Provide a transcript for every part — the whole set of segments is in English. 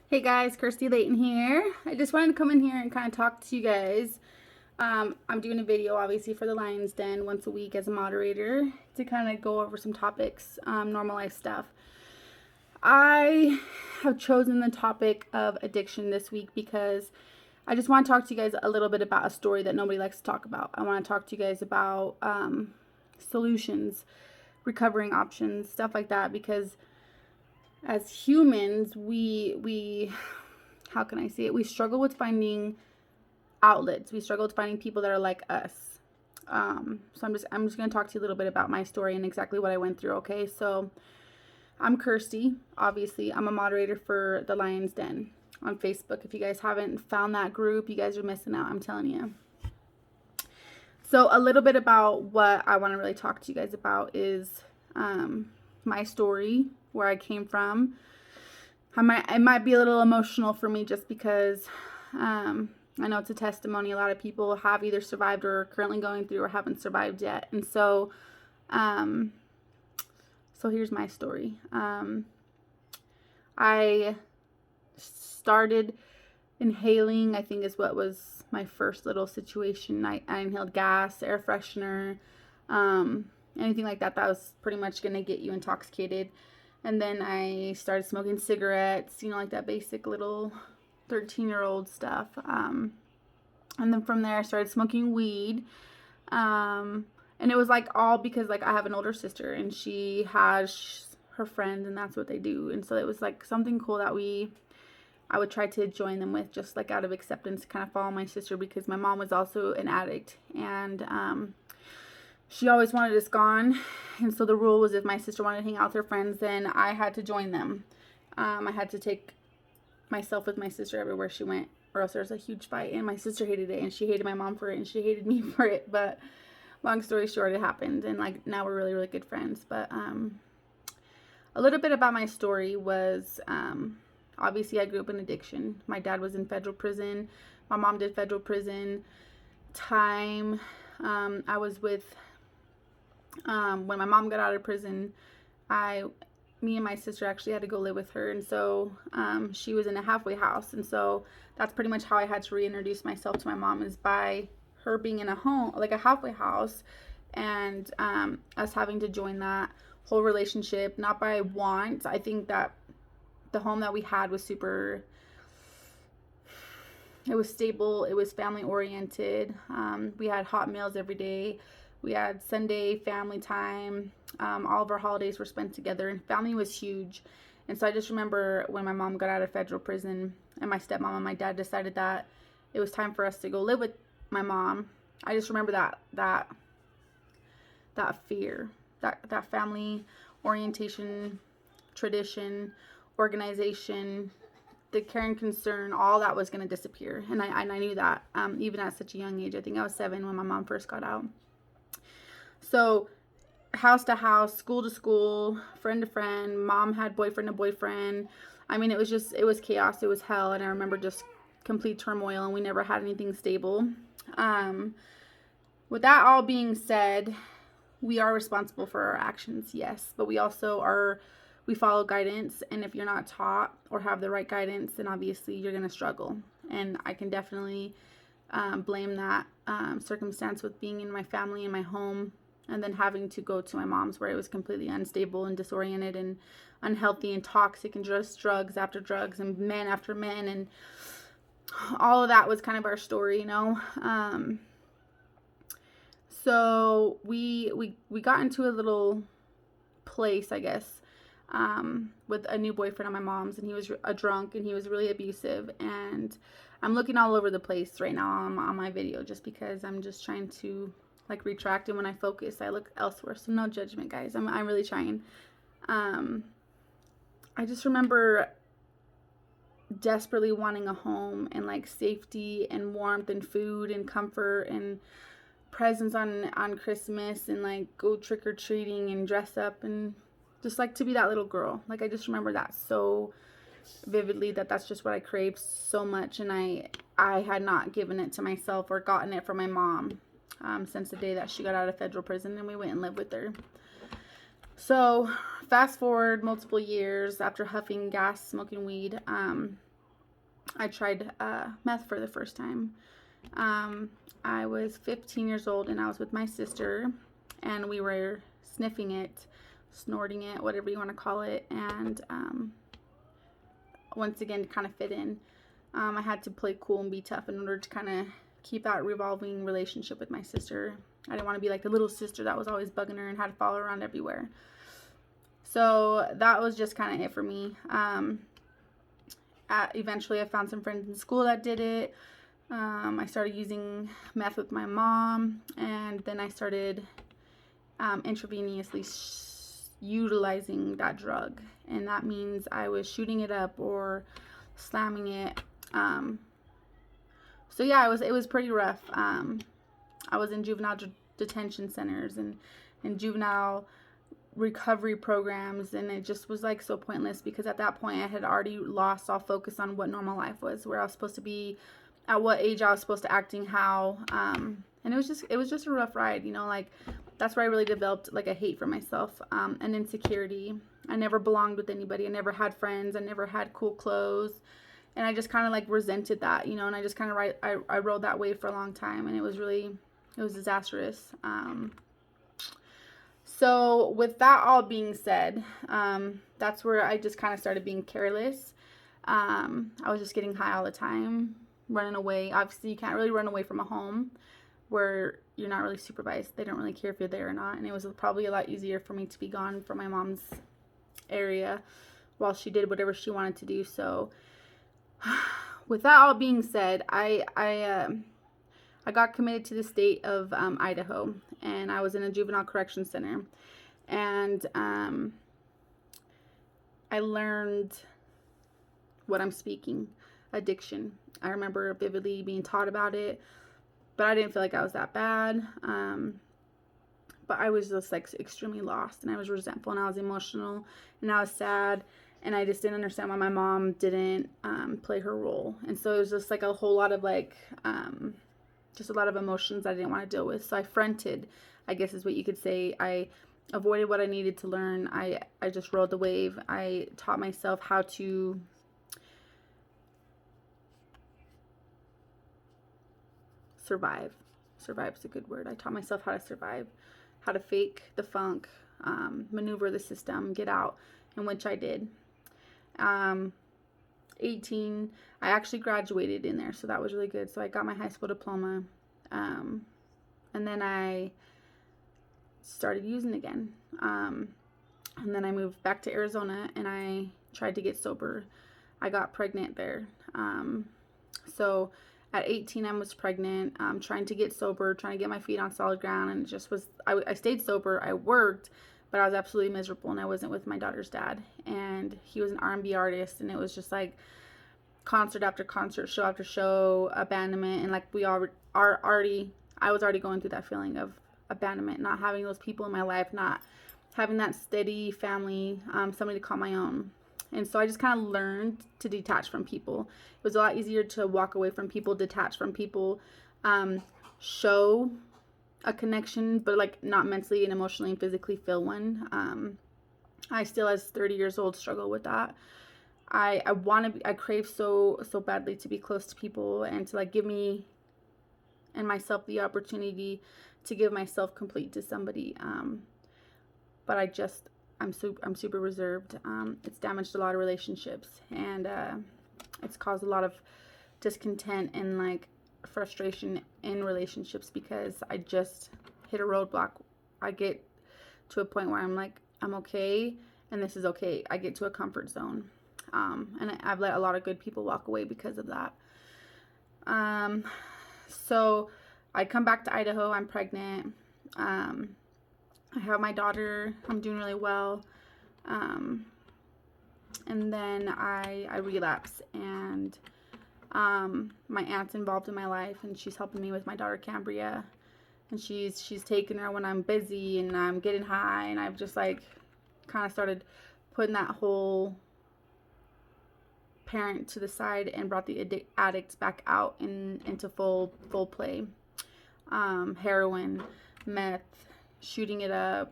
Hey guys, Kirsty Layton here. I just wanted to come in here and kind of talk to you guys. I'm doing a video obviously for the Lion's Den once a week as a moderator to kind of go over some topics, normal life stuff. I have chosen the topic of addiction this week because I just want to talk to you guys a little bit about a story that nobody likes to talk about. I want to talk to you guys about solutions, recovering options, stuff like that, because as humans, we how can I say it? We struggle with finding outlets. We struggle with finding people that are like us. So I'm just gonna talk to you a little bit about my story and exactly what I went through. Okay, so I'm Kirsty. Obviously, I'm a moderator for the Lion's Den on Facebook. If you guys haven't found that group, you guys are missing out. I'm telling you. So a little bit about what I want to really talk to you guys about is my story, where I came from. It might be a little emotional for me just because I know it's a testimony. A lot of people have either survived or are currently going through or haven't survived yet. And so here's my story. I started inhaling, I think is what was my first little situation. I inhaled gas, air freshener, anything like that was pretty much going to get you intoxicated. And then I started smoking cigarettes, like that basic little 13-year-old stuff. And then from there I started smoking weed. And it was like all because like I have an older sister and she has her friends and that's what they do. And so it was like something cool that I would try to join them with, just like out of acceptance, to kind of follow my sister, because my mom was also an addict and she always wanted us gone. And so the rule was if my sister wanted to hang out with her friends, then I had to join them. I had to take myself with my sister everywhere she went, or else there was a huge fight. And my sister hated it, and she hated my mom for it, and she hated me for it. But long story short, it happened, and like now we're really, really good friends. But a little bit about my story was obviously I grew up in addiction. My dad was in federal prison. My mom did federal prison time. I was with when my mom got out of prison, me and my sister actually had to go live with her, and so she was in a halfway house, and so that's pretty much how I had to reintroduce myself to my mom, is by her being in a home, like a halfway house, and us having to join that whole relationship, not by want. I think that the home that we had was it was stable, it was family oriented. We had hot meals every day. We had Sunday family time. All of our holidays were spent together, and family was huge. And so I just remember when my mom got out of federal prison and my stepmom and my dad decided that it was time for us to go live with my mom. I just remember that fear, that family orientation, tradition, organization, the care and concern, all that was going to disappear. And I knew that even at such a young age. I think I was 7 when my mom first got out. So house to house, school to school, friend to friend, mom had boyfriend to boyfriend. I mean, it was chaos, it was hell, and I remember just complete turmoil, and we never had anything stable. With that all being said, we are responsible for our actions, yes, but we also we follow guidance, and if you're not taught or have the right guidance, then obviously you're going to struggle. And I can definitely blame that circumstance with being in my family and my home, and then having to go to my mom's, where it was completely unstable and disoriented and unhealthy and toxic, and just drugs after drugs and men after men, and all of that was kind of our story. So we got into a little place, I guess, with a new boyfriend of my mom's, and he was a drunk, and he was really abusive. And I'm looking all over the place right now on my video, just because I'm just trying to like retract, and when I focus I look elsewhere, so no judgment, guys. I'm really trying. I just remember desperately wanting a home, and like safety and warmth and food and comfort and presents on Christmas, and like go trick-or-treating and dress up, and just like to be that little girl. Like I just remember that so vividly, that's just what I craved so much, and I had not given it to myself or gotten it from my mom since the day that she got out of federal prison and we went and lived with her. So fast forward multiple years after huffing gas, smoking weed, I tried meth for the first time. I was 15 years old and I was with my sister, and we were sniffing it, snorting it, whatever you want to call it. And once again, to kind of fit in, I had to play cool and be tough in order to kind of keep that revolving relationship with my sister. I didn't want to be like the little sister that was always bugging her and had to follow her around everywhere. So that was just kind of it for me. Eventually, I found some friends in school that did it. I started using meth with my mom, and then I started intravenously utilizing that drug, and that means I was shooting it up or slamming it. So yeah, it was pretty rough. I was in juvenile detention centers and juvenile recovery programs, and it just was like so pointless, because at that point I had already lost all focus on what normal life was, where I was supposed to be, at what age I was supposed to acting how, and it was just a rough ride, like that's where I really developed like a hate for myself, and insecurity. I never belonged with anybody. I never had friends. I never had cool clothes, and I just kind of like resented that, and I just kind of I rode that wave for a long time, and it was disastrous. So with that all being said, that's where I just kind of started being careless. I was just getting high all the time, running away. Obviously, you can't really run away from a home where you're not really supervised. They don't really care if you're there or not. And it was probably a lot easier for me to be gone from my mom's area while she did whatever she wanted to do. So with that all being said, I got committed to the state of Idaho, and I was in a juvenile correction center, and I learned what I'm speaking: addiction. I remember vividly being taught about it, but I didn't feel like I was that bad. But I was just like extremely lost, and I was resentful, and I was emotional, and I was sad, and I just didn't understand why my mom didn't play her role. And so it was just like a whole lot of like just a lot of emotions I didn't want to deal with. So I fronted, I guess is what you could say. I avoided what I needed to learn. I just rode the wave. I taught myself how to survive. Survive is a good word. I taught myself how to survive, how to fake the funk, maneuver the system, get out, and which I did. 18, I actually graduated in there, so that was really good. So I got my high school diploma, and then I started using again, and then I moved back to Arizona, and I tried to get sober. I got pregnant there. So at 18, I was pregnant, trying to get sober, trying to get my feet on solid ground, and it just was, I stayed sober, I worked, but I was absolutely miserable, and I wasn't with my daughter's dad, and he was an R&B artist, and it was just like concert after concert, show after show, abandonment, and like I was already going through that feeling of abandonment, not having those people in my life, not having that steady family, somebody to call my own. And so I just kind of learned to detach from people. It was a lot easier to walk away from people, detach from people, show a connection, but like not mentally and emotionally and physically feel one. I still, as 30 years old, struggle with that. I crave so badly to be close to people and to like give me and myself the opportunity to give myself complete to somebody. But I'm super reserved. It's damaged a lot of relationships, and it's caused a lot of discontent and like frustration in relationships, because I just hit a roadblock. I get to a point where I'm like, I'm okay, and this is okay. I get to a comfort zone. And I've let a lot of good people walk away because of that. So I come back to Idaho. I'm pregnant. I have my daughter. I'm doing really well. And then I relapse, and my aunt's involved in my life, and she's helping me with my daughter Cambria, and she's taking her when I'm busy and I'm getting high, and I've just like kind of started putting that whole parent to the side and brought the addicts back out into full play. Heroin, meth, shooting it up,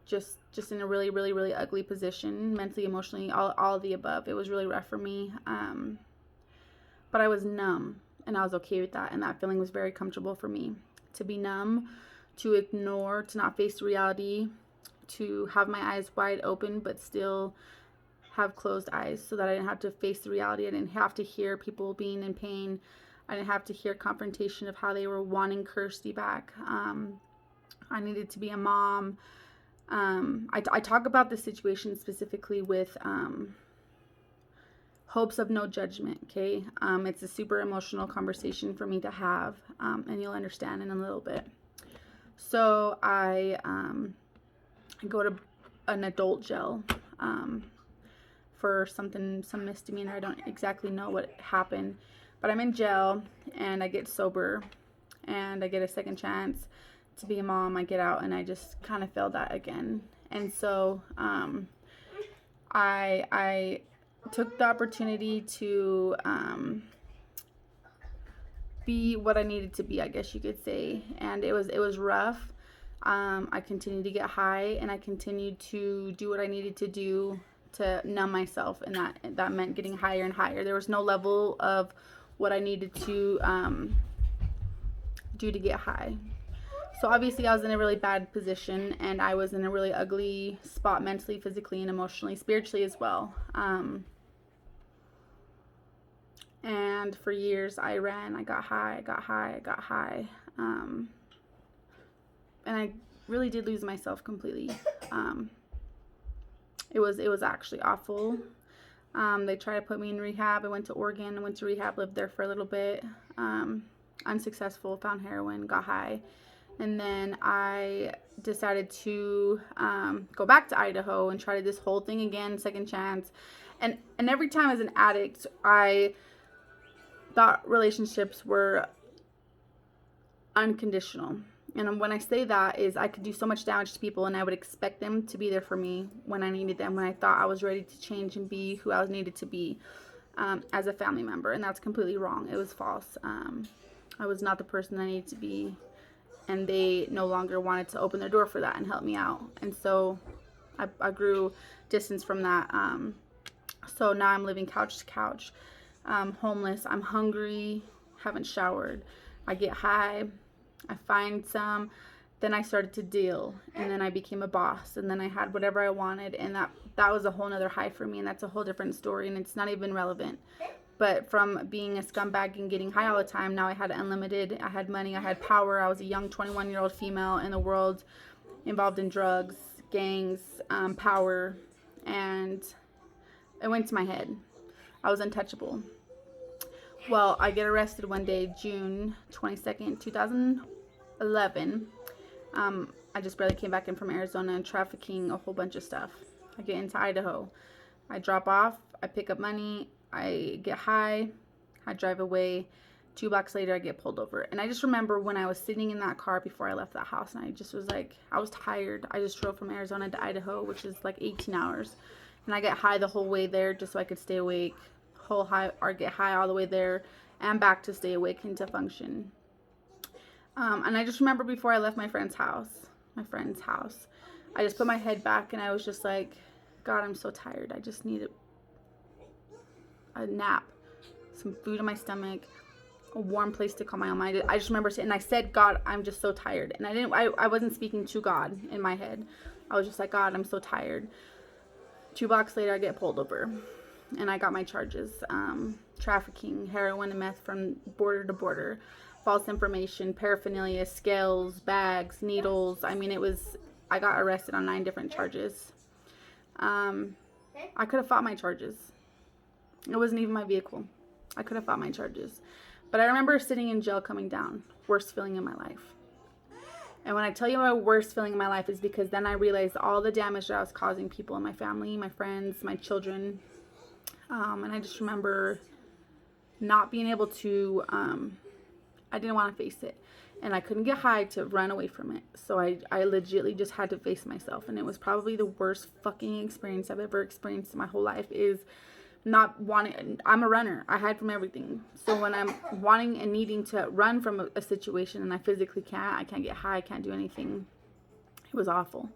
just in a really, really, really ugly position, mentally, emotionally, all of the above. It was really rough for me. but I was numb, and I was okay with that. And that feeling was very comfortable for me, to be numb, to ignore, to not face reality, to have my eyes wide open, but still have closed eyes so that I didn't have to face the reality. I didn't have to hear people being in pain. I didn't have to hear confrontation of how they were wanting Kirsty back. I needed to be a mom. I talk about this situation specifically with hopes of no judgment, okay? It's a super emotional conversation for me to have, and you'll understand in a little bit. So I go to an adult jail for some misdemeanor. I don't exactly know what happened, but I'm in jail and I get sober and I get a second chance to be a mom. I get out and I just kind of failed that again. And so I took the opportunity to be what I needed to be, I guess you could say. And it was rough. I continued to get high, and I continued to do what I needed to do to numb myself, and that meant getting higher and higher. There was no level of what I needed to do to get high. So obviously I was in a really bad position, and I was in a really ugly spot mentally, physically, and emotionally, spiritually as well. And for years I ran, I got high. And I really did lose myself completely. It was actually awful. They tried to put me in rehab. I went to Oregon. I went to rehab, lived there for a little bit. Unsuccessful, found heroin, got high. And then I decided to go back to Idaho and try this whole thing again, second chance. And every time as an addict, I thought relationships were unconditional. And when I say that is I could do so much damage to people and I would expect them to be there for me when I needed them, when I thought I was ready to change and be who I was needed to be as a family member. And that's completely wrong. It was false. I was not the person I needed to be, and they no longer wanted to open their door for that and help me out. And so I grew distance from that. So now I'm living couch to couch, homeless. I'm hungry, haven't showered. I get high. I find some, then I started to deal, and then I became a boss, and then I had whatever I wanted, and that was a whole nother high for me, and that's a whole different story, and it's not even relevant. But from being a scumbag and getting high all the time, now I had unlimited, I had money, I had power. I was a young 21-year-old female in the world, involved in drugs, gangs, power, and it went to my head. I was untouchable. Well, I get arrested one day, June 22nd, 2011. I just barely came back in from Arizona and trafficking a whole bunch of stuff. I get into Idaho. I drop off. I pick up money. I get high. I drive away. 2 blocks later, I get pulled over. And I just remember when I was sitting in that car before I left that house, and I just was like, I was tired. I just drove from Arizona to Idaho, which is like 18 hours. And I get high the whole way there just so I could stay awake. Or get high all the way there and back to stay awake and to function. And I just remember before I left my friend's house, I just put my head back and I was just like, God, I'm so tired. I just need a nap, some food in my stomach, a warm place to calm my own mind. I just remember saying, and I said, God, I'm just so tired. And I wasn't speaking to God in my head. I was just like, God, I'm so tired. 2 blocks later, I get pulled over. And I got my charges, trafficking, heroin and meth from border to border, false information, paraphernalia, scales, bags, needles. I mean, I got arrested on 9 different charges. I could have fought my charges. It wasn't even my vehicle. I could have fought my charges. But I remember sitting in jail coming down, worst feeling in my life. And when I tell you my worst feeling in my life is because then I realized all the damage that I was causing people in my family, my friends, my children. And I just remember not being able to, I didn't want to face it. And I couldn't get high to run away from it. So I legitimately just had to face myself. And it was probably the worst fucking experience I've ever experienced in my whole life, is not wanting, I'm a runner. I hide from everything. So when I'm wanting and needing to run from a situation and I physically can't, I can't get high, I can't do anything. It was awful.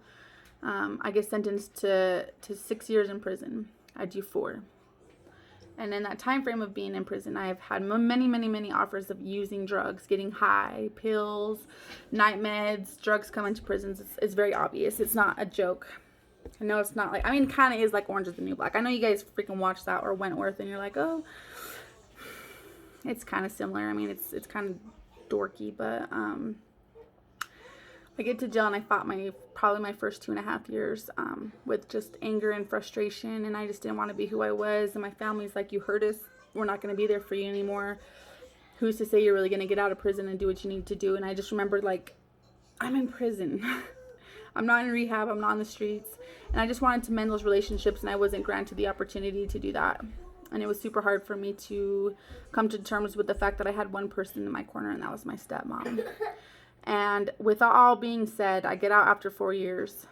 I get sentenced to 6 years in prison. I do 4. And in that time frame of being in prison, I have had many, many, many offers of using drugs, getting high, pills, night meds. Drugs come into prisons. It's very obvious. It's not a joke. I know it's not like, I mean, it kind of is like Orange is the New Black. I know you guys freaking watch that, or Wentworth, and you're like, oh, it's kind of similar. I mean, it's kind of dorky, but I get to jail and I fought probably my first 2.5 years with just anger and frustration, and I just didn't want to be who I was. And my family's like, you hurt us, we're not going to be there for you anymore. Who's to say you're really going to get out of prison and do what you need to do? And I just remembered, like, I'm in prison. I'm not in rehab, I'm not on the streets. And I just wanted to mend those relationships, and I wasn't granted the opportunity to do that. And it was super hard for me to come to terms with the fact that I had one person in my corner, and that was my stepmom. And with all being said, I get out after 4 years.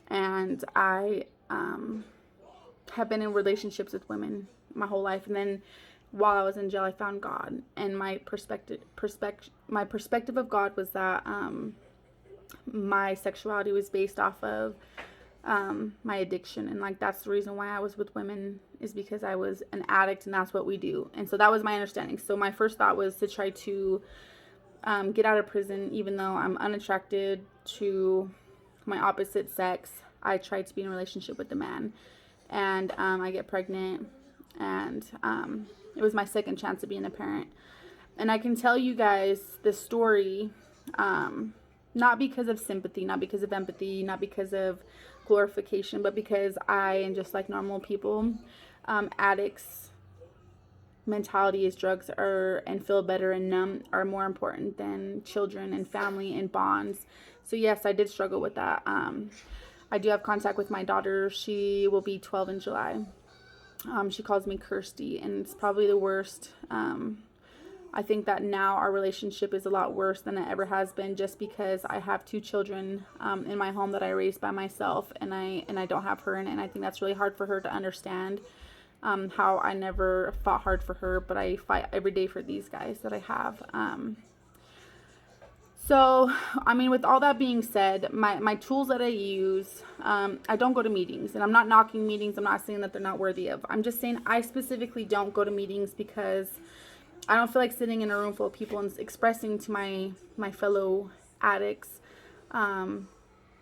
And I have been in relationships with women my whole life. And then while I was in jail, I found God. And my perspective of God was that my sexuality was based off of my addiction. And like, that's the reason why I was with women, is because I was an addict, and that's what we do. And so that was my understanding. So my first thought was to try to get out of prison. Even though I'm unattracted to my opposite sex, I tried to be in a relationship with the man, and I get pregnant, and it was my second chance of being a parent. And I can tell you guys this story, not because of sympathy, not because of empathy, not because of glorification, but because I am just like normal people. Addicts' mentality is drugs and feel better and numb are more important than children and family and bonds. So yes, I did struggle with that. I do have contact with my daughter. She will be 12 in July. She calls me Kirsty, and it's probably the worst. I think that now our relationship is a lot worse than it ever has been, just because I have 2 children in my home that I raised by myself, and I don't have her, and I think that's really hard for her to understand. How I never fought hard for her, but I fight every day for these guys that I have. So, I mean, with all that being said, my tools that I use, I don't go to meetings, and I'm not knocking meetings. I'm not saying that they're not worthy of. I'm just saying I specifically don't go to meetings because I don't feel like sitting in a room full of people and expressing to my fellow addicts that I'm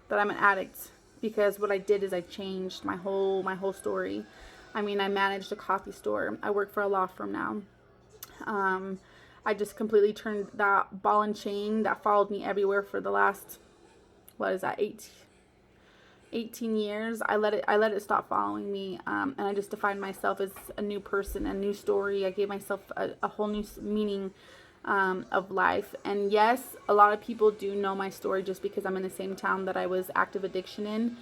an addict, because what I did is I changed my whole story. I mean, I managed a coffee store. I work for a law firm now. I just completely turned that ball and chain that followed me everywhere for the last, 18 years. I let it stop following me, and I just defined myself as a new person, a new story. I gave myself a whole new meaning of life. And yes, a lot of people do know my story just because I'm in the same town that I was active addiction in,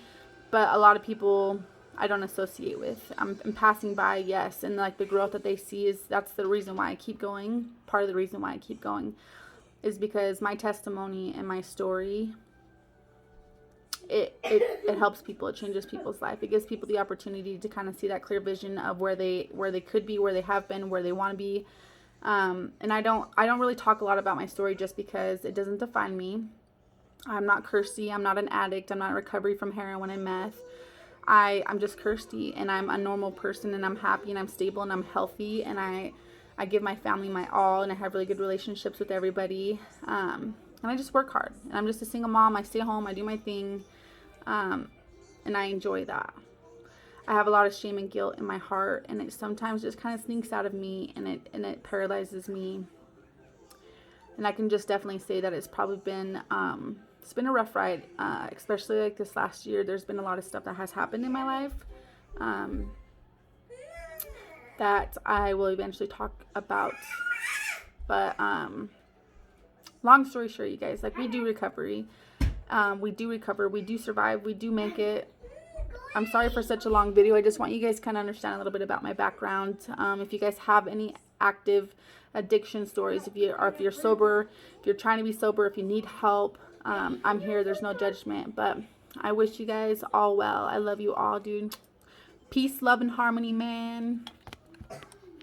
but a lot of people I don't associate with. I'm passing by, yes, and like the growth that they see that's the reason why I keep going. Part of the reason why I keep going is because my testimony and my story, it helps people. It changes people's life. It gives people the opportunity to kind of see that clear vision of where they could be, where they have been, where they want to be. And I don't really talk a lot about my story just because it doesn't define me. I'm not Kirsty. I'm not an addict. I'm not in recovery from heroin and meth. I'm just Kirsty, and I'm a normal person, and I'm happy, and I'm stable, and I'm healthy, and I give my family my all, and I have really good relationships with everybody, and I just work hard, and I'm just a single mom. I stay home, I do my thing, and I enjoy that. I have a lot of shame and guilt in my heart, and it sometimes just kind of sneaks out of me, and it paralyzes me, and I can just definitely say that it's probably been it's been a rough ride, especially like this last year. There's been a lot of stuff that has happened in my life that I will eventually talk about. But long story short, you guys, like, we do recovery. We do recover. We do survive. We do make it. I'm sorry for such a long video. I just want you guys to kind of understand a little bit about my background. If you guys have any active addiction stories, if you're sober, if you're trying to be sober, if you need help, I'm here. There's no judgment, but I wish you guys all well. I love you all, dude. Peace, love, and harmony, man.